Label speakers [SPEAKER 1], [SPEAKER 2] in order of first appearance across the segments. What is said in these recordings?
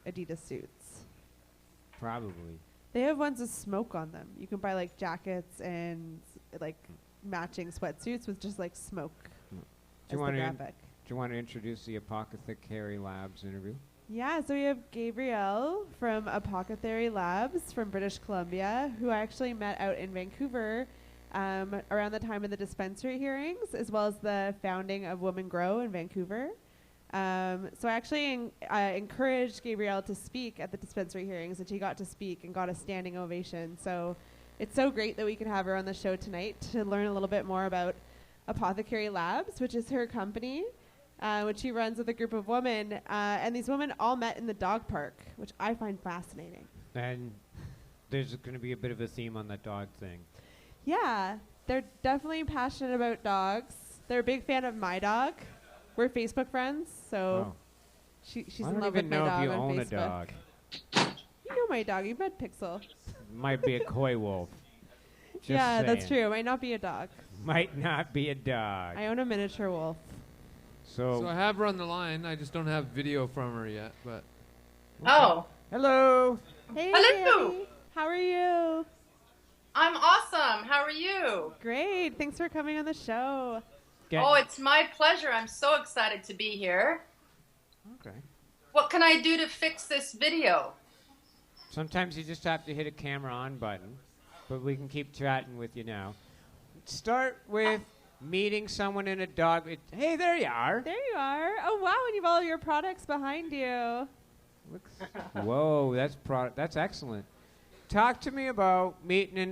[SPEAKER 1] Adidas suits?
[SPEAKER 2] Probably.
[SPEAKER 1] They have ones with smoke on them. You can buy like jackets and like matching sweatsuits with just like smoke as the graphic.
[SPEAKER 2] Do you want to introduce the Apothecary Labs interview?
[SPEAKER 1] Yeah, so we have Gabriele from Apothecary Labs from British Columbia, who I actually met out in Vancouver around the time of the dispensary hearings, as well as the founding of Women Grow in Vancouver. So I actually encouraged Gabriele to speak at the dispensary hearings, and she got to speak and got a standing ovation. So it's so great that we can have her on the show tonight to learn a little bit more about Apothecary Labs, which is her company, which she runs with a group of women. And these women all met in the dog park, which I find fascinating.
[SPEAKER 2] And there's going to be a bit of a theme on that dog thing.
[SPEAKER 1] Yeah, they're definitely passionate about dogs. They're a big fan of my dog. We're Facebook friends, so she's in love with my dog on Facebook.
[SPEAKER 2] I don't even know if you own a dog.
[SPEAKER 1] You know my dog. You've met Pixel.
[SPEAKER 2] Might be a coy wolf.
[SPEAKER 1] Yeah,
[SPEAKER 2] saying.
[SPEAKER 1] That's true. Might not be a dog.
[SPEAKER 2] Might not be a dog.
[SPEAKER 1] I own a miniature wolf.
[SPEAKER 3] So I have her on the line. I just don't have video from her yet. But
[SPEAKER 4] okay. Oh.
[SPEAKER 2] Hello.
[SPEAKER 1] Hey.
[SPEAKER 4] Hello.
[SPEAKER 1] Annie. How are you?
[SPEAKER 4] I'm awesome. How are you?
[SPEAKER 1] Great. Thanks for coming on the show.
[SPEAKER 4] Oh, it's my pleasure. I'm so excited to be here.
[SPEAKER 2] Okay.
[SPEAKER 4] What can I do to fix this video?
[SPEAKER 2] Sometimes you just have to hit a camera on button, but we can keep chatting with you now. Start with meeting someone in a dog. Hey, there you are.
[SPEAKER 1] There you are. Oh, wow, and you have all your products behind you.
[SPEAKER 2] Whoa, that's excellent. Talk to me about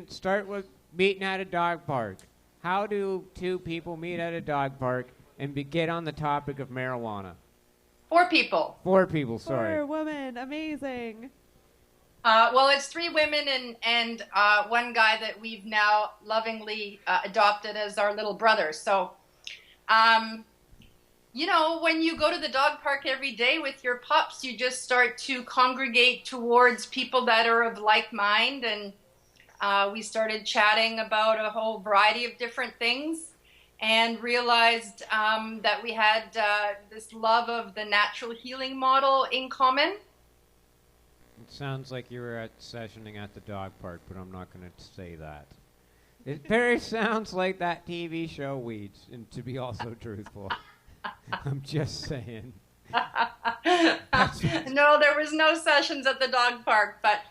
[SPEAKER 2] start with meeting at a dog park. How do two people meet at a dog park and get on the topic of marijuana?
[SPEAKER 4] 4 people.
[SPEAKER 2] 4 people, sorry.
[SPEAKER 1] 4 women, amazing.
[SPEAKER 4] Well, it's 3 women and 1 guy that we've now lovingly adopted as our little brother. So, you know, when you go to the dog park every day with your pups, you just start to congregate towards people that are of like mind, and we started chatting about a whole variety of different things and realized that we had this love of the natural healing model in common.
[SPEAKER 2] It sounds like you were sessioning at the dog park, but I'm not going to say that. It very sounds like that TV show Weeds, and to be also truthful. I'm just saying.
[SPEAKER 4] No, there was no sessions at the dog park, but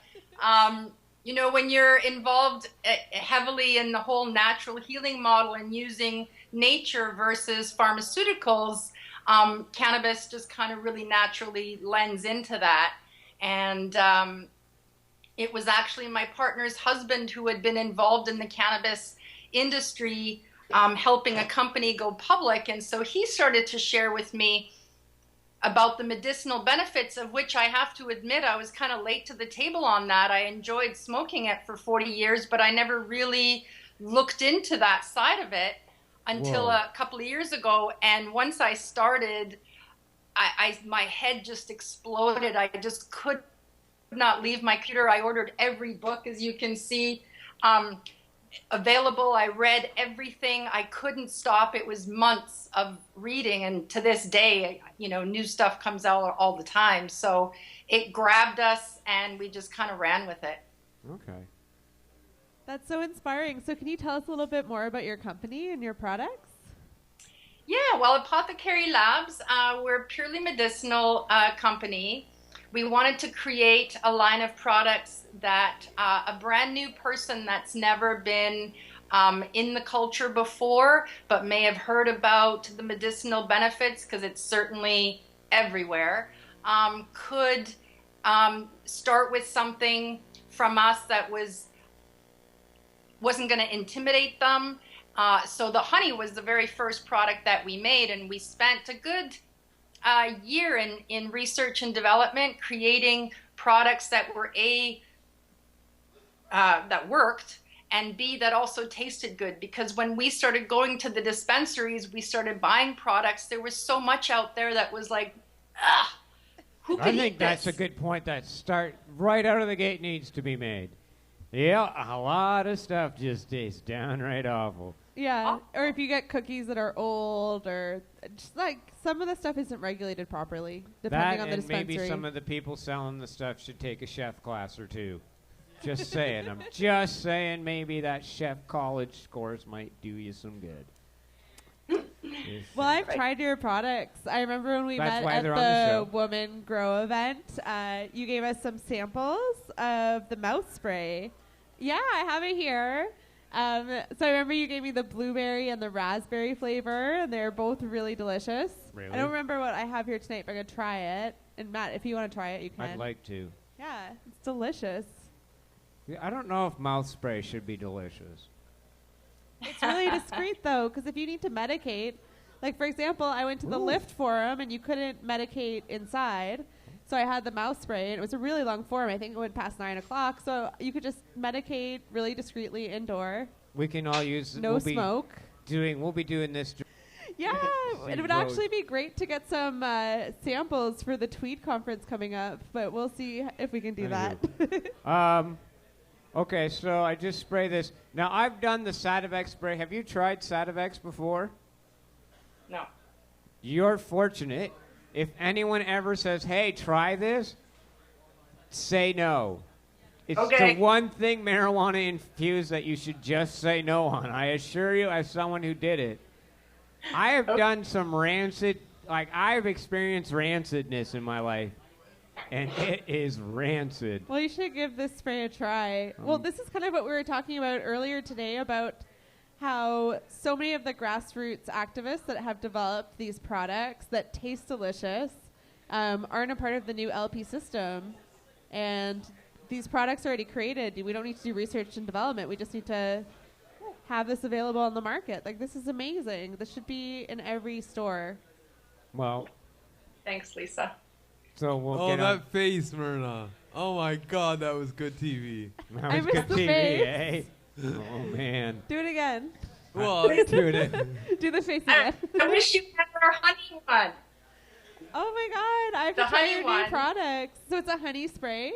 [SPEAKER 4] you know, when you're involved heavily in the whole natural healing model and using nature versus pharmaceuticals, cannabis just kind of really naturally lends into that. And it was actually my partner's husband who had been involved in the cannabis industry, helping a company go public. And so he started to share with me about the medicinal benefits, of which I have to admit I was kind of late to the table on that. I enjoyed smoking it for 40 years, but I never really looked into that side of it until a couple of years ago. And once I started, my head just exploded. I just could not leave my computer. I ordered every book, as you can see, available. I read everything. I couldn't stop. It was months of reading, and to this day, you know, new stuff comes out all the time. So it grabbed us, and we just kind of ran with it.
[SPEAKER 2] Okay.
[SPEAKER 1] That's so inspiring. So can you tell us a little bit more about your company and your products?
[SPEAKER 4] Yeah, well, Apothecary Labs, we're a purely medicinal company. We wanted to create a line of products that a brand new person that's never been in the culture before, but may have heard about the medicinal benefits, because it's certainly everywhere, could start with something from us that wasn't going to intimidate them. So the honey was the very first product that we made, and we spent a good year in research and development, creating products that were that worked, and B, that also tasted good. Because when we started going to the dispensaries, we started buying products. There was so much out there that was like, who could eat this?
[SPEAKER 2] I think that's a good point. That start right out of the gate needs to be made. Yeah, a lot of stuff just tastes downright awful.
[SPEAKER 1] Yeah, or if you get cookies that are old, or just like some of the stuff isn't regulated properly, depending on the dispensary.
[SPEAKER 2] Maybe some of the people selling the stuff should take a chef class or two. Just saying. I'm just saying maybe that chef college scores might do you some good.
[SPEAKER 1] Well, I've tried your products. I remember when we met at the Woman Grow event, you gave us some samples of the mouth spray. Yeah, I have it here. So I remember you gave me the blueberry and the raspberry flavor, and they're both really delicious.
[SPEAKER 2] Really?
[SPEAKER 1] I don't remember what I have here tonight, but I'm going to try it. And Matt, if you want to try it, you can.
[SPEAKER 2] I'd like to.
[SPEAKER 1] Yeah, it's delicious.
[SPEAKER 2] Yeah, I don't know if mouth spray should be delicious.
[SPEAKER 1] It's really discreet, though, because if you need to medicate, like, for example, I went to the lift forum, and you couldn't medicate inside. So I had the mouth spray, and it was a really long forum. I think it went past 9 o'clock. So you could just medicate really discreetly indoor.
[SPEAKER 2] We can all use...
[SPEAKER 1] No smoke.
[SPEAKER 2] We'll be doing this...
[SPEAKER 1] Yeah, it would actually be great to get some samples for the Tweed conference coming up, but we'll see if we can do that.
[SPEAKER 2] Okay, so I just spray this. Now, I've done the Sativex spray. Have you tried Sativex before?
[SPEAKER 4] No.
[SPEAKER 2] You're fortunate. If anyone ever says, hey, try this, say no. It's the one thing marijuana infused that you should just say no on. I assure you, as someone who did it. I have done some rancid, like I've experienced rancidness in my life, and it is rancid.
[SPEAKER 1] Well, you should give this spray a try. Well, this is kind of what we were talking about earlier today about how so many of the grassroots activists that have developed these products that taste delicious aren't a part of the new LP system. And these products are already created. We don't need to do research and development. We just need to have this available on the market. Like, this is amazing. This should be in every store.
[SPEAKER 2] Well.
[SPEAKER 4] Thanks, Lisa.
[SPEAKER 2] So we'll get
[SPEAKER 3] that face, Myrna. Oh, my God, that was good TV.
[SPEAKER 2] That was good TV, eh? Oh, man.
[SPEAKER 1] Do it again.
[SPEAKER 3] Well, do it.
[SPEAKER 1] Do the face again.
[SPEAKER 4] I wish you had our honey one.
[SPEAKER 1] Oh, my God. I have to try your new products. So it's a honey spray?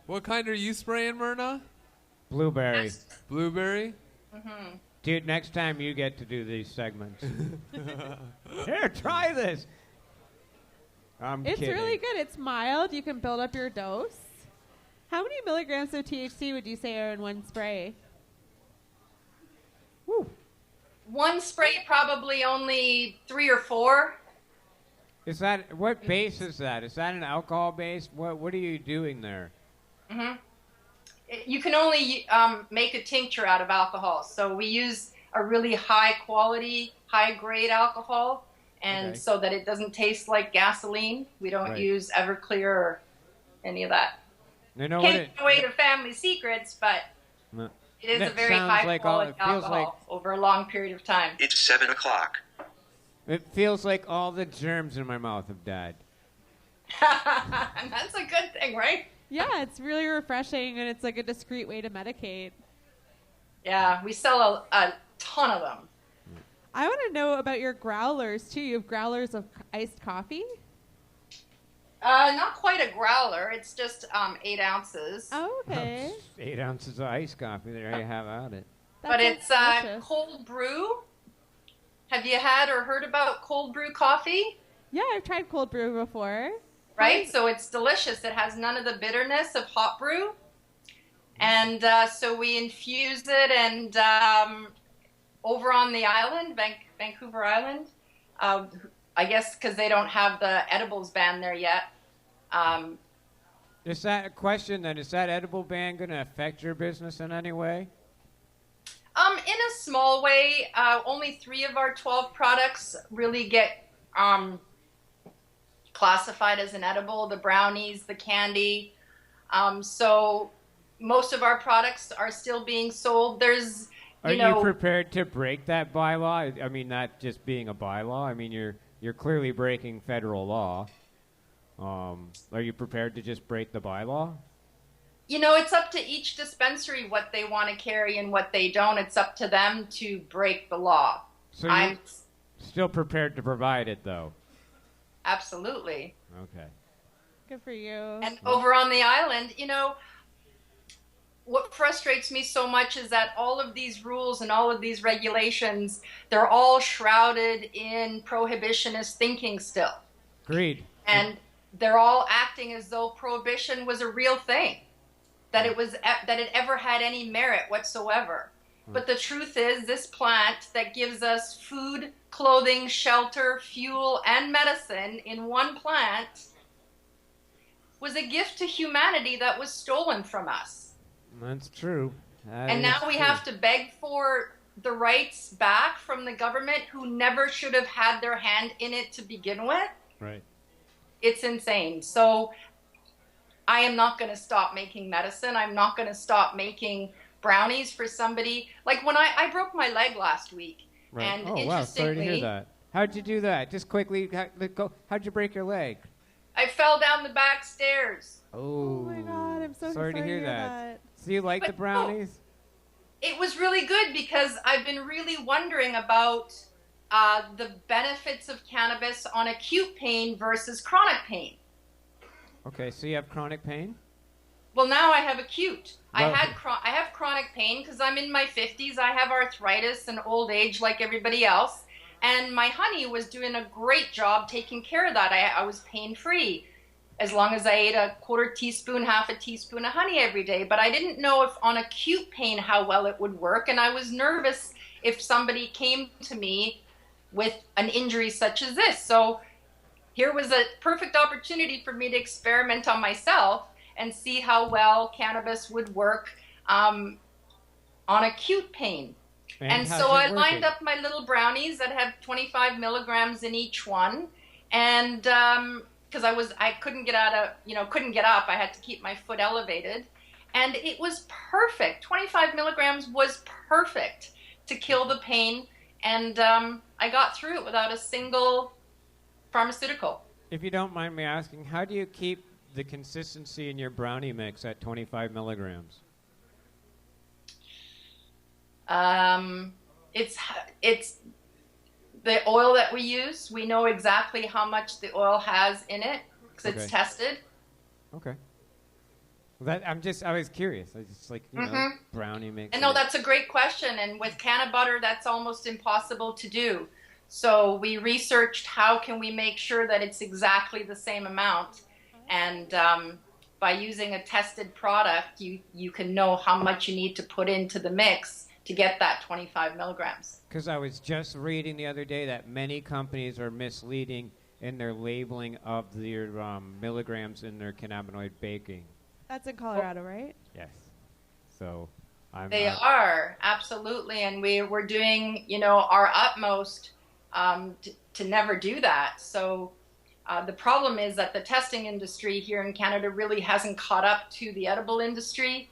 [SPEAKER 3] What kind are you spraying, Myrna?
[SPEAKER 2] Blueberry.
[SPEAKER 4] Yes.
[SPEAKER 3] Blueberry?
[SPEAKER 4] Mm-hmm.
[SPEAKER 2] Dude, next time you get to do these segments. Here, try this.
[SPEAKER 1] It's really good. It's mild. You can build up your dose. How many milligrams of THC would you say are in one spray?
[SPEAKER 2] Woo.
[SPEAKER 4] One spray, probably only 3 or 4.
[SPEAKER 2] Is that, what base is that? Is that an alcohol base? What are you doing there?
[SPEAKER 4] Mm-hmm. You can only make a tincture out of alcohol. So we use a really high quality, high grade alcohol. And so that it doesn't taste like gasoline. We don't use Everclear or any of that. Can't give away the family secrets, but it is a very high quality alcohol over a long period of time.
[SPEAKER 5] It's 7 o'clock.
[SPEAKER 2] It feels like all the germs in my mouth have died.
[SPEAKER 4] That's a good thing, right?
[SPEAKER 1] Yeah, it's really refreshing, and it's like a discreet way to medicate.
[SPEAKER 4] Yeah, we sell a ton of them.
[SPEAKER 1] I want to know about your growlers, too. You have growlers of iced coffee?
[SPEAKER 4] Not quite a growler. It's just 8 ounces.
[SPEAKER 1] Oh, okay.
[SPEAKER 2] 8 ounces of iced coffee. There you have at it.
[SPEAKER 4] But it's cold brew. Have you had or heard about cold brew coffee?
[SPEAKER 1] Yeah, I've tried cold brew before.
[SPEAKER 4] Right? So it's delicious. It has none of the bitterness of hot brew. And so we infuse it, and over on the island, Vancouver Island, I guess because they don't have the edibles ban there yet.
[SPEAKER 2] Is that a question then? Is that edible ban going to affect your business in any way?
[SPEAKER 4] In a small way. Only 3 of our 12 products really get classified as an edible, the brownies, the candy. So most of our products are still being sold. There's,
[SPEAKER 2] Are you prepared to break that bylaw? I mean, not just being a bylaw. I mean, you're clearly breaking federal law. Are you prepared to just break the bylaw?
[SPEAKER 4] It's up to each dispensary what they want to carry and what they don't. It's up to them to break the law.
[SPEAKER 2] So you're still prepared to provide it, though?
[SPEAKER 4] Absolutely.
[SPEAKER 2] Okay.
[SPEAKER 1] Good for you.
[SPEAKER 4] And over on the island, what frustrates me so much is that all of these rules and all of these regulations, they're all shrouded in prohibitionist thinking still.
[SPEAKER 2] Agreed.
[SPEAKER 4] And they're all acting as though prohibition was a real thing, that it ever had any merit whatsoever. But the truth is, this plant that gives us food, clothing, shelter, fuel, and medicine in one plant was a gift to humanity that was stolen from us.
[SPEAKER 2] That's true.
[SPEAKER 4] And now we have to beg for the rights back from the government, who never should have had their hand in it to begin with.
[SPEAKER 2] Right.
[SPEAKER 4] It's insane. So I am not going to stop making medicine. I'm not going to stop making brownies for somebody. Like when I broke my leg last week.
[SPEAKER 2] Right.
[SPEAKER 4] And
[SPEAKER 2] oh, wow. Sorry to hear that. How'd you do that? Just quickly, how'd you break your leg?
[SPEAKER 4] I fell down the back stairs.
[SPEAKER 2] Oh
[SPEAKER 1] my God, I'm so
[SPEAKER 2] sorry to hear that. So you like
[SPEAKER 4] But
[SPEAKER 2] the brownies?
[SPEAKER 4] No, it was really good because I've been really wondering about the benefits of cannabis on acute pain versus chronic pain.
[SPEAKER 2] Okay, so you have chronic pain?
[SPEAKER 4] Well, now I have acute.
[SPEAKER 2] Well,
[SPEAKER 4] I have chronic pain because I'm in my 50s. I have arthritis and old age like everybody else. And my honey was doing a great job taking care of that. I was pain-free as long as I ate a quarter teaspoon, half a teaspoon of honey every day. But I didn't know if on acute pain how well it would work. And I was nervous if somebody came to me with an injury such as this. So here was a perfect opportunity for me to experiment on myself and see how well cannabis would work on acute pain. And so I lined up my little brownies that have 25 milligrams in each one. And because I couldn't get up, I had to keep my foot elevated. And it was perfect. 25 milligrams was perfect to kill the pain. And I got through it without a single pharmaceutical.
[SPEAKER 2] If you don't mind me asking, how do you keep the consistency in your brownie mix at 25 milligrams?
[SPEAKER 4] It's the oil that we use. We know exactly how much the oil has in it because it's tested.
[SPEAKER 2] Okay. Well, I was curious. I just like, brownie mix.
[SPEAKER 4] And no, that's a great question. And with canna butter, that's almost impossible to do. So we researched how can we make sure that it's exactly the same amount. And by using a tested product, you can know how much you need to put into the mix to get that 25 milligrams.
[SPEAKER 2] Because I was just reading the other day that many companies are misleading in their labeling of their milligrams in their cannabinoid baking.
[SPEAKER 1] That's in Colorado, right?
[SPEAKER 2] Yes. So
[SPEAKER 4] They are, absolutely. And we're doing, our utmost to never do that. So the problem is that the testing industry here in Canada really hasn't caught up to the edible industry.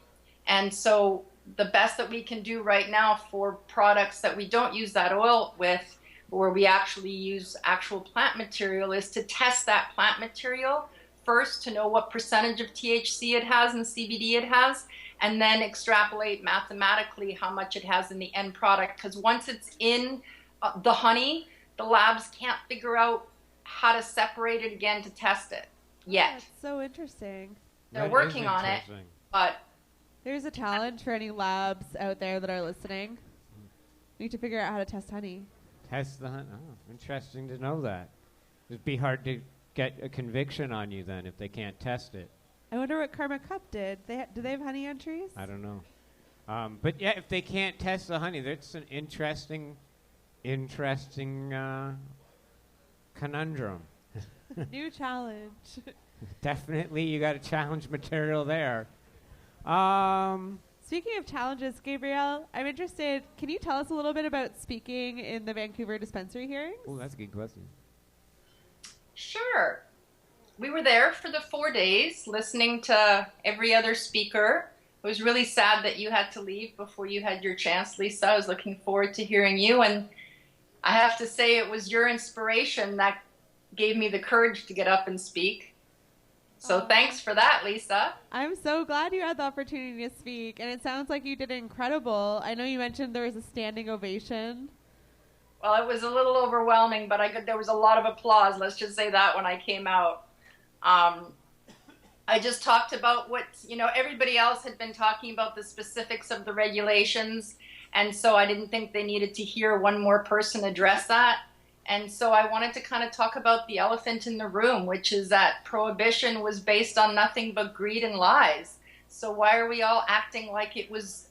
[SPEAKER 4] And so the best that we can do right now for products that we don't use that oil with, where we actually use actual plant material, is to test that plant material first to know what percentage of THC it has and CBD it has, and then extrapolate mathematically how much it has in the end product. Because once it's in the honey, the labs can't figure out how to separate it again to test it yet.
[SPEAKER 1] That's so interesting.
[SPEAKER 4] They're working on it, but
[SPEAKER 1] there's a challenge for any labs out there that are listening. We need to figure out how to test honey.
[SPEAKER 2] Test the honey? Oh, interesting to know that. It'd be hard to get a conviction on you then if they can't test it.
[SPEAKER 1] I wonder what Karma Cup did. Do they have honey entries?
[SPEAKER 2] I don't know. But yeah, if they can't test the honey, that's an interesting conundrum.
[SPEAKER 1] New challenge.
[SPEAKER 2] Definitely, you got a challenge material there.
[SPEAKER 1] Speaking of challenges, Gabriele, I'm interested. Can you tell us a little bit about speaking in the Vancouver dispensary hearings?
[SPEAKER 2] Oh, that's a good question.
[SPEAKER 4] Sure. We were there for the 4 days listening to every other speaker. It was really sad that you had to leave before you had your chance, Lisa. I was looking forward to hearing you. And I have to say it was your inspiration that gave me the courage to get up and speak. So thanks for that, Lisa.
[SPEAKER 1] I'm so glad you had the opportunity to speak. And it sounds like you did incredible. I know you mentioned there was a standing ovation.
[SPEAKER 4] Well, it was a little overwhelming, but there was a lot of applause. Let's just say that when I came out. I just talked about what, everybody else had been talking about the specifics of the regulations. And so I didn't think they needed to hear one more person address that. And so I wanted to kind of talk about the elephant in the room, which is that prohibition was based on nothing but greed and lies. So why are we all acting like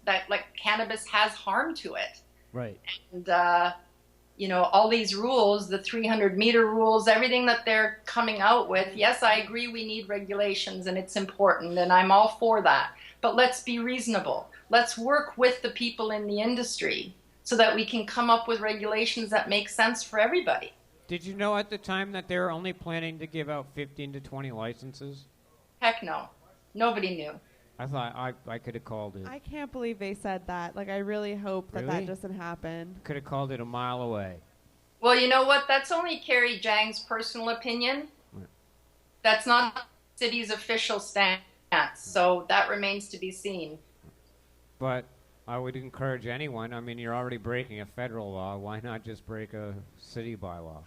[SPEAKER 4] like cannabis has harm to it?
[SPEAKER 2] Right.
[SPEAKER 4] And, all these rules, the 300-meter rules, everything that they're coming out with, yes, I agree we need regulations and it's important and I'm all for that. But let's be reasonable. Let's work with the people in the industry so that we can come up with regulations that make sense for everybody.
[SPEAKER 2] Did you know at the time that they were only planning to give out 15 to 20 licenses?
[SPEAKER 4] Heck no. Nobody knew.
[SPEAKER 2] I thought I could have called it.
[SPEAKER 1] I can't believe they said that. Like, I really hope that
[SPEAKER 2] Really?
[SPEAKER 1] that doesn't happen.
[SPEAKER 2] Could have called it a mile away.
[SPEAKER 4] Well, you know what? That's only Carrie Jang's personal opinion.
[SPEAKER 2] Right.
[SPEAKER 4] That's not the city's official stance, so that remains to be seen.
[SPEAKER 2] But I would encourage anyone. I mean, you're already breaking a federal law. Why not just break a city bylaw?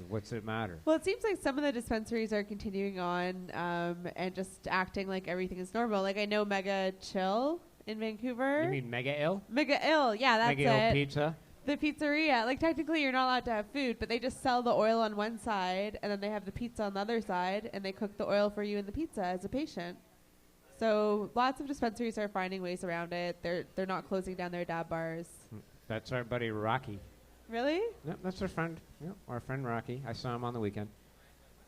[SPEAKER 2] What's it matter?
[SPEAKER 1] Well, it seems like some of the dispensaries are continuing on and just acting like everything is normal. Like, I know Mega Chill in Vancouver.
[SPEAKER 2] You mean Mega Ill?
[SPEAKER 1] Mega Ill, yeah, that's
[SPEAKER 2] Mega Ill
[SPEAKER 1] it.
[SPEAKER 2] Pizza?
[SPEAKER 1] The pizzeria. Like, technically, you're not allowed to have food, but they just sell the oil on one side, and then they have the pizza on the other side, and they cook the oil for you in the pizza as a patient. So lots of dispensaries are finding ways around it. They're not closing down their dab bars.
[SPEAKER 2] That's our buddy Rocky.
[SPEAKER 1] Really?
[SPEAKER 2] Yep, that's our friend. Yep, our friend Rocky. I saw him on the weekend.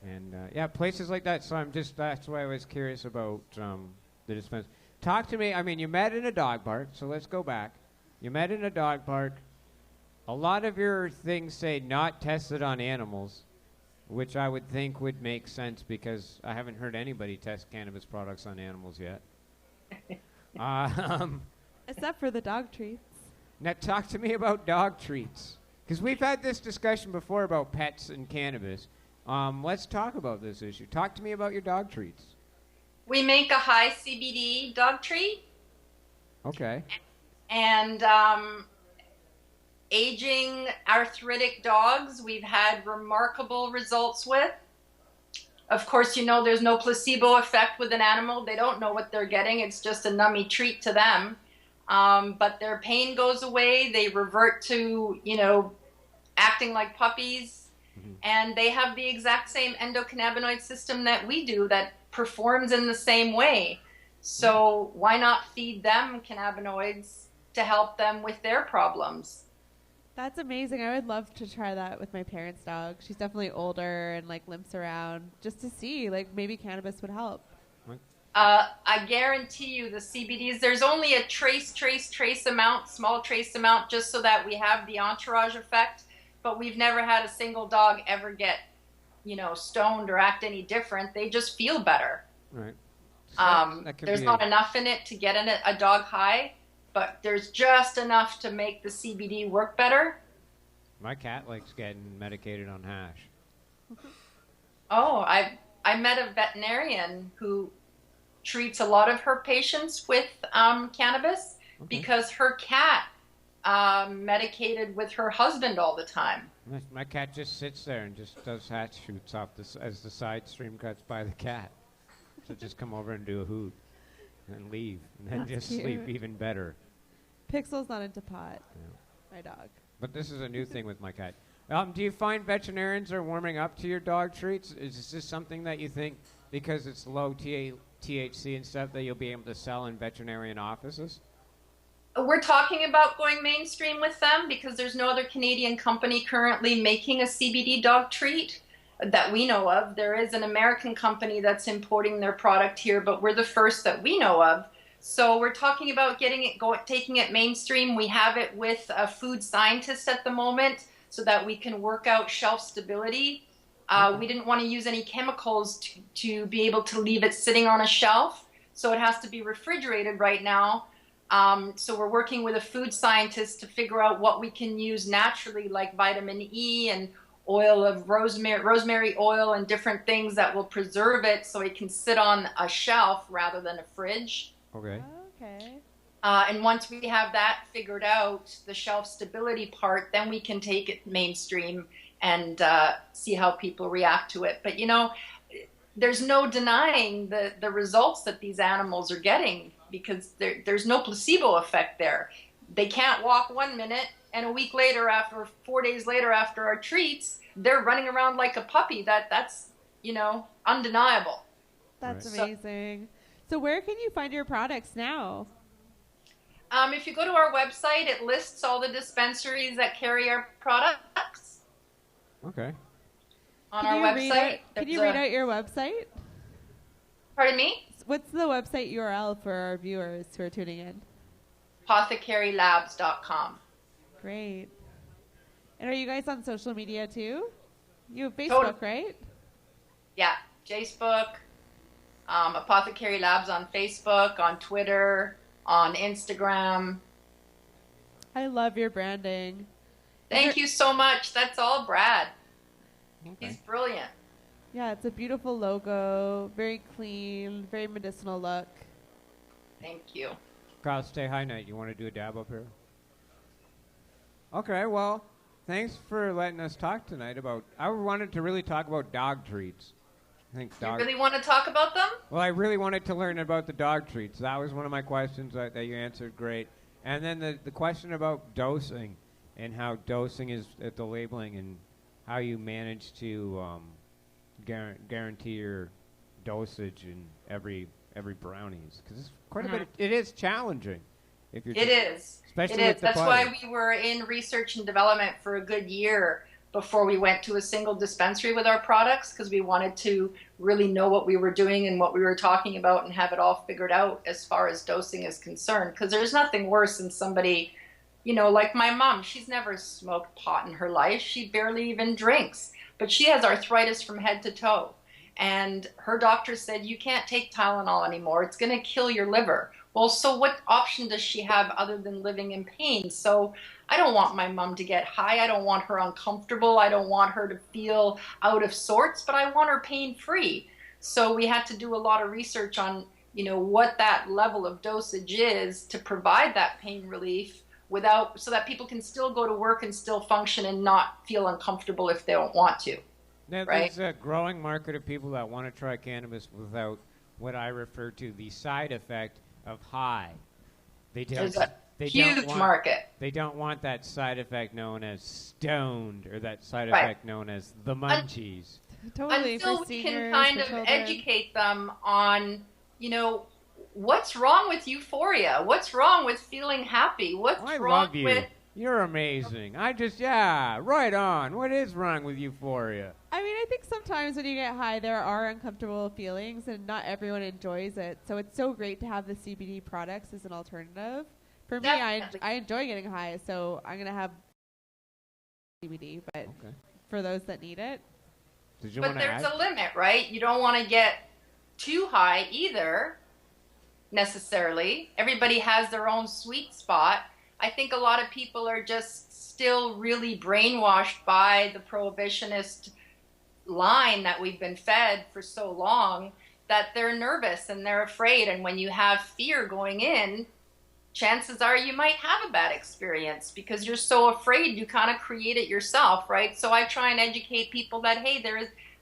[SPEAKER 2] And yeah, places like that. So that's why I was curious about the dispensary. Talk to me. I mean, you met in a dog park, so let's go back. You met in a dog park. A lot of your things say not tested on animals, which I would think would make sense because I haven't heard anybody test cannabis products on animals yet.
[SPEAKER 1] Except for the dog treats.
[SPEAKER 2] Now talk to me about dog treats. Because we've had this discussion before about pets and cannabis. Let's talk about this issue. Talk to me about your dog treats.
[SPEAKER 4] We make a high CBD dog treat.
[SPEAKER 2] Okay.
[SPEAKER 4] And aging arthritic dogs we've had remarkable results with. Of course, there's no placebo effect with an animal. They don't know what they're getting. It's just a nummy treat to them. But their pain goes away. They revert to, acting like puppies. Mm-hmm. And they have the exact same endocannabinoid system that we do that performs in the same way. So why not feed them cannabinoids to help them with their problems?
[SPEAKER 1] That's amazing. I would love to try that with my parents' dog. She's definitely older and limps around, just to see maybe cannabis would help.
[SPEAKER 4] I guarantee you the CBDs, there's only a trace amount, small trace amount, just so that we have the entourage effect. But we've never had a single dog ever get, stoned or act any different. They just feel better.
[SPEAKER 2] Right.
[SPEAKER 4] There's not enough in it to get a dog high, but there's just enough to make the CBD work better.
[SPEAKER 2] My cat likes getting medicated on hash.
[SPEAKER 4] Oh, I met a veterinarian who treats a lot of her patients with cannabis because her cat medicated with her husband all the time.
[SPEAKER 2] My cat just sits there and just does hat shoots off as the side stream cuts by the cat. So just come over and do a hoot and leave, and then
[SPEAKER 1] That's
[SPEAKER 2] just
[SPEAKER 1] cute.
[SPEAKER 2] sleep even better.
[SPEAKER 1] Pixel's not into pot.
[SPEAKER 2] Yeah.
[SPEAKER 1] My dog.
[SPEAKER 2] But this is a new thing with my cat. Do you find veterinarians are warming up to your dog treats? Is this something that you think, because it's low THC and stuff, that you'll be able to sell in veterinarian offices?
[SPEAKER 4] We're talking about going mainstream with them because there's no other Canadian company currently making a CBD dog treat that we know of. There is an American company that's importing their product here, but we're the first that we know of. So we're talking about taking it mainstream. We have it with a food scientist at the moment so that we can work out shelf stability. We didn't want to use any chemicals to be able to leave it sitting on a shelf. So it has to be refrigerated right now. So we're working with a food scientist to figure out what we can use naturally, like vitamin E and oil of rosemary oil and different things that will preserve it so it can sit on a shelf rather than a fridge.
[SPEAKER 2] Okay.
[SPEAKER 1] Okay.
[SPEAKER 4] And once we have that figured out, the shelf stability part, then we can take it mainstream and see how people react to it. But there's no denying the results that these animals are getting, because there's no placebo effect there. They can't walk 1 minute, and a week later, 4 days later after our treats, they're running around like a puppy. That's undeniable.
[SPEAKER 1] That's amazing. So where can you find your products now?
[SPEAKER 4] If you go to our website, it lists all the dispensaries that carry our products.
[SPEAKER 2] Okay.
[SPEAKER 4] On our website.
[SPEAKER 1] Can you read out your website?
[SPEAKER 4] Pardon me?
[SPEAKER 1] What's the website URL for our viewers who are tuning in?
[SPEAKER 4] Apothecarylabs.com.
[SPEAKER 1] Great. And are you guys on social media too? You have Facebook, right?
[SPEAKER 4] Yeah, Facebook, Apothecary Labs on Facebook, on Twitter, on Instagram.
[SPEAKER 1] I love your branding.
[SPEAKER 4] Thank you so much. That's all Brad. Okay. He's brilliant.
[SPEAKER 1] Yeah, it's a beautiful logo, very clean, very medicinal look.
[SPEAKER 4] Thank you.
[SPEAKER 2] Kyle, stay high night. You want to do a dab up here? Okay, well, thanks for letting us talk tonight about... I wanted to really talk about dog treats.
[SPEAKER 4] You really want to talk about them?
[SPEAKER 2] Well, I really wanted to learn about the dog treats. That was one of my questions that you answered great. And then the question about dosing and how dosing is at the labeling and how you manage to guarantee your dosage in every brownies. Because it's quite a bit. It is challenging. If you're especially
[SPEAKER 4] it is.
[SPEAKER 2] With the
[SPEAKER 4] That's
[SPEAKER 2] butter.
[SPEAKER 4] why we were in research and development for a good year before we went to a single dispensary with our products, because we wanted to really know what we were doing and what we were talking about and have it all figured out as far as dosing is concerned. Because there's nothing worse than somebody, like my mom. She's never smoked pot in her life. She barely even drinks. But she has arthritis from head to toe. And her doctor said, you can't take Tylenol anymore. It's going to kill your liver. Well, so what option does she have other than living in pain? So I don't want my mom to get high. I don't want her uncomfortable. I don't want her to feel out of sorts, but I want her pain-free. So we had to do a lot of research on, what that level of dosage is to provide that pain relief so that people can still go to work and still function and not feel uncomfortable if they don't want to.
[SPEAKER 2] Now,
[SPEAKER 4] right?
[SPEAKER 2] There's a growing market of people that want to try cannabis without what I refer to the side effect of high.
[SPEAKER 4] There's a huge market.
[SPEAKER 2] They don't want that side effect known as stoned or that side effect known as the munchies.
[SPEAKER 1] Totally.
[SPEAKER 4] Until we can kind of educate them on, what's wrong with euphoria? What's wrong with feeling happy? What's wrong
[SPEAKER 2] love you.
[SPEAKER 4] with...
[SPEAKER 2] You're amazing. Right on. What is wrong with euphoria?
[SPEAKER 1] I mean, I think sometimes when you get high, there are uncomfortable feelings, and not everyone enjoys it. So it's so great to have the CBD products as an alternative. For me, I enjoy getting high, so I'm going to have CBD, but for those that need it.
[SPEAKER 4] But there's a limit, right? You don't want to get too high either, necessarily. Everybody has their own sweet spot. I think a lot of people are just still really brainwashed by the prohibitionist line that we've been fed for so long that they're nervous and they're afraid. And when you have fear going in, chances are you might have a bad experience because you're so afraid you kind of create it yourself, right? So I try and educate people that, hey,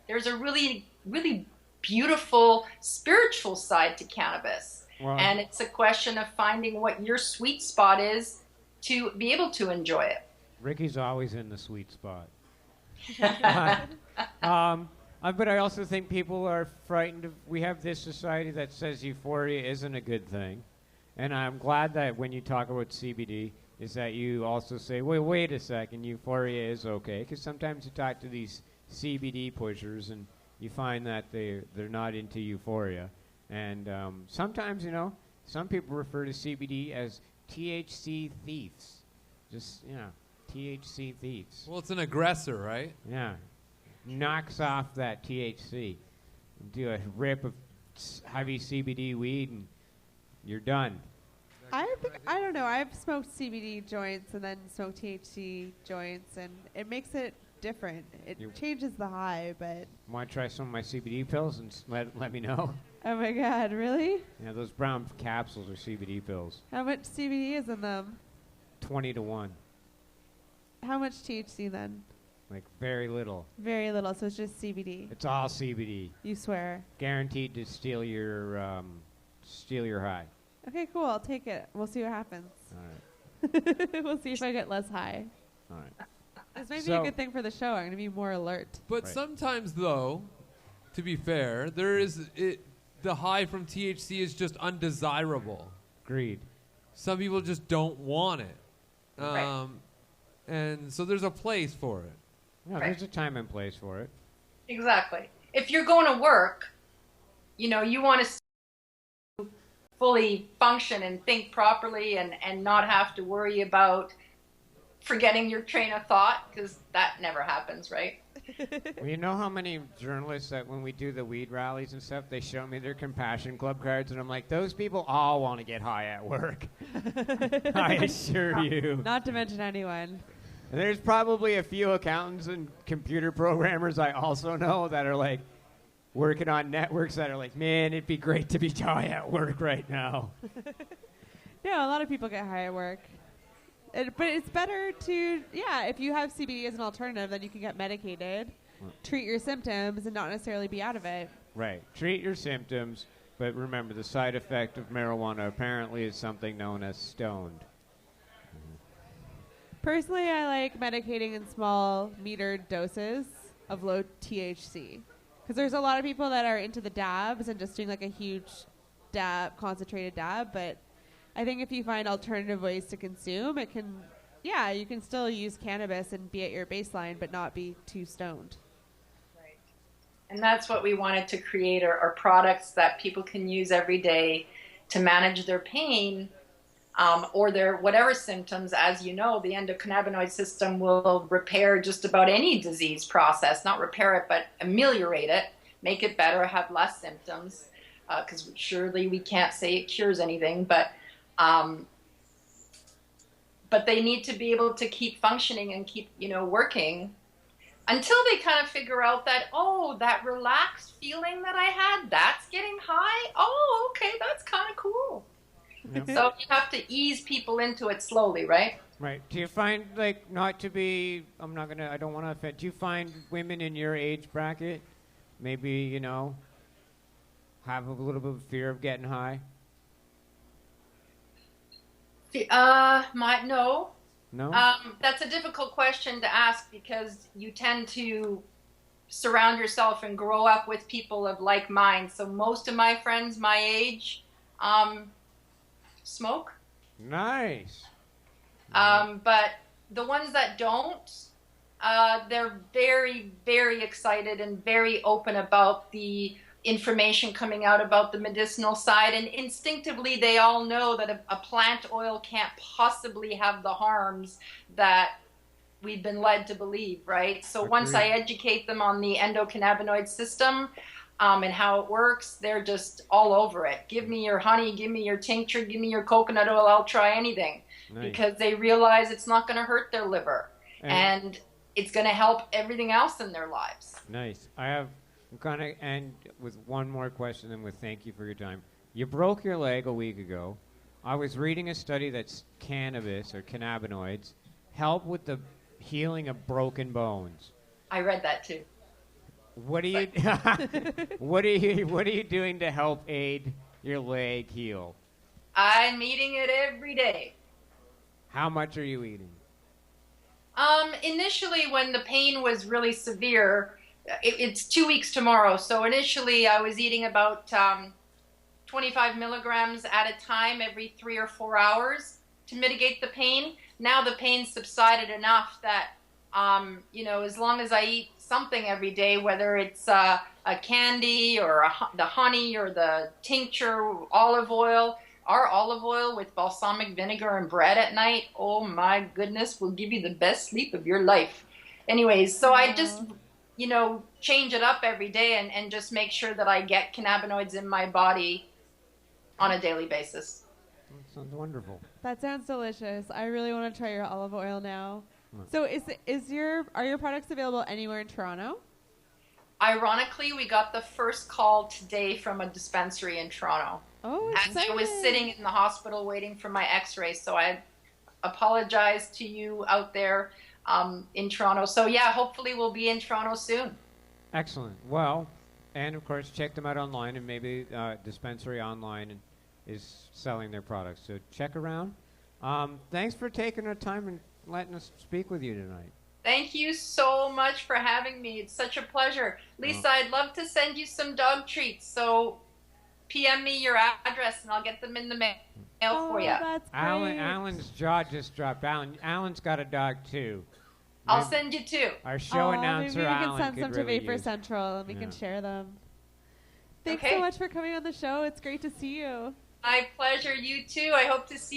[SPEAKER 4] there's a really, really beautiful spiritual side to cannabis. Wow. And it's a question of finding what your sweet spot is to be able to enjoy it.
[SPEAKER 2] Ricky's always in the sweet spot. But I also think people are frightened. We have this society that says euphoria isn't a good thing. And I'm glad that when you talk about CBD, is that you also say, wait a second, euphoria is okay. Because sometimes you talk to these CBD pushers and you find that they're not into euphoria. And sometimes, some people refer to CBD as THC thieves. Just, THC thieves.
[SPEAKER 3] Well, it's an aggressor, right?
[SPEAKER 2] Yeah. Knocks off that THC. Do a rip of heavy CBD weed and you're done.
[SPEAKER 1] I don't know. I've smoked CBD joints and then smoked THC joints, and it makes it different. It changes the high, but...
[SPEAKER 2] Want to try some of my CBD pills and let me know?
[SPEAKER 1] Oh, my God. Really?
[SPEAKER 2] Yeah, those brown capsules are CBD pills.
[SPEAKER 1] How much CBD is in them?
[SPEAKER 2] 20 to 1.
[SPEAKER 1] How much THC then?
[SPEAKER 2] Like very little.
[SPEAKER 1] Very little, so it's just CBD.
[SPEAKER 2] It's all CBD.
[SPEAKER 1] You swear.
[SPEAKER 2] Guaranteed to steal your high.
[SPEAKER 1] Okay, cool. I'll take it. We'll see what happens.
[SPEAKER 2] All right.
[SPEAKER 1] We'll see if I get less high.
[SPEAKER 2] All right.
[SPEAKER 1] This might be a good thing for the show. I'm going to be more alert.
[SPEAKER 3] But sometimes, though, to be fair, the high from THC is just undesirable.
[SPEAKER 2] Agreed.
[SPEAKER 3] Some people just don't want it.
[SPEAKER 4] Right.
[SPEAKER 3] And so there's a place for it.
[SPEAKER 2] Yeah, there's a time and place for it.
[SPEAKER 4] Exactly. If you're going to work, you want to fully function and think properly and not have to worry about forgetting your train of thought, because that never happens, right?
[SPEAKER 2] Well, you know how many journalists that when we do the weed rallies and stuff, they show me their Compassion Club cards, and I'm like, those people all want to get high at work. I assure you.
[SPEAKER 1] Not to mention anyone.
[SPEAKER 2] And there's probably a few accountants and computer programmers I also know that are like working on networks that are like, man, it'd be great to be high at work right now.
[SPEAKER 1] No, a lot of people get high at work. But it's better to, if you have CBD as an alternative, then you can get medicated, treat your symptoms, and not necessarily be out of it.
[SPEAKER 2] Right. Treat your symptoms, but remember the side effect of marijuana apparently is something known as stoned.
[SPEAKER 1] Personally, I like medicating in small metered doses of low THC. Because there's a lot of people that are into the dabs and just doing like a huge dab, concentrated dab, but I think if you find alternative ways to consume, it can, you can still use cannabis and be at your baseline, but not be too stoned.
[SPEAKER 4] Right. And that's what we wanted to create are products that people can use every day to manage their pain or their whatever symptoms. As you know, the endocannabinoid system will repair just about any disease process, not repair it, but ameliorate it, make it better, have less symptoms, because surely we can't say it cures anything, but they need to be able to keep functioning and keep, working until they kind of figure out that, that relaxed feeling that I had, that's getting high. Oh, okay, that's kind of cool. Yep. So you have to ease people into it slowly, right?
[SPEAKER 2] Right. Do you find, not to be, I don't want to offend, do you find women in your age bracket maybe, have a little bit of fear of getting high?
[SPEAKER 4] No.
[SPEAKER 2] No?
[SPEAKER 4] That's a difficult question to ask because you tend to surround yourself and grow up with people of like mind. So most of my friends my age smoke.
[SPEAKER 2] Nice.
[SPEAKER 4] But the ones that don't, they're very, very excited and very open about the information coming out about the medicinal side, and instinctively they all know that a plant oil can't possibly have the harms that we've been led to believe, right? So once I educate them on the endocannabinoid system and how it works, they're just all over it. Give me your honey, give me your tincture, give me your coconut oil, I'll try anything. Nice. Because they realize it's not going to hurt their liver and it's going to help everything else in their lives.
[SPEAKER 2] Nice. I'm going to end with one more question and with thank you for your time. You broke your leg a week ago. I was reading a study that cannabis or cannabinoids help with the healing of broken bones.
[SPEAKER 4] I read that too.
[SPEAKER 2] What are you what are you doing to help aid your leg heal?
[SPEAKER 4] I'm eating it every day.
[SPEAKER 2] How much are you eating?
[SPEAKER 4] Initially, when the pain was really severe, it's 2 weeks tomorrow. So initially, I was eating about 25 milligrams at a time every 3 or 4 hours to mitigate the pain. Now the pain subsided enough that, as long as I eat something every day, whether it's a candy or the honey or the tincture, olive oil, our olive oil with balsamic vinegar and bread at night, oh my goodness, will give you the best sleep of your life. Anyways, so I just, change it up every day and just make sure that I get cannabinoids in my body on a daily basis.
[SPEAKER 2] That sounds wonderful.
[SPEAKER 1] That sounds delicious. I really want to try your olive oil now. So are your products available anywhere in Toronto?
[SPEAKER 4] Ironically, we got the first call today from a dispensary in Toronto.
[SPEAKER 1] Oh,
[SPEAKER 4] and I was sitting in the hospital waiting for my x-ray, so I apologize to you out there. in Toronto. So yeah, hopefully we'll be in Toronto soon.
[SPEAKER 2] Excellent. Well, and of course, check them out online, and maybe Dispensary Online is selling their products. So check around. Thanks for taking the time and letting us speak with you tonight.
[SPEAKER 4] Thank you so much for having me. It's such a pleasure. Lisa, I'd love to send you some dog treats. So PM me your address and I'll get them in the mail for you.
[SPEAKER 1] That's great.
[SPEAKER 2] Alan's jaw just dropped. Alan's got a dog too.
[SPEAKER 4] I'll send you two.
[SPEAKER 2] Our show announcer,
[SPEAKER 1] maybe we
[SPEAKER 2] Alan,
[SPEAKER 1] can send
[SPEAKER 2] could
[SPEAKER 1] some to
[SPEAKER 2] really
[SPEAKER 1] Vapor
[SPEAKER 2] use.
[SPEAKER 1] Central and we can share them. Thanks
[SPEAKER 4] Okay.
[SPEAKER 1] so much for coming on the show. It's great to see you.
[SPEAKER 4] My pleasure. You too. I hope to see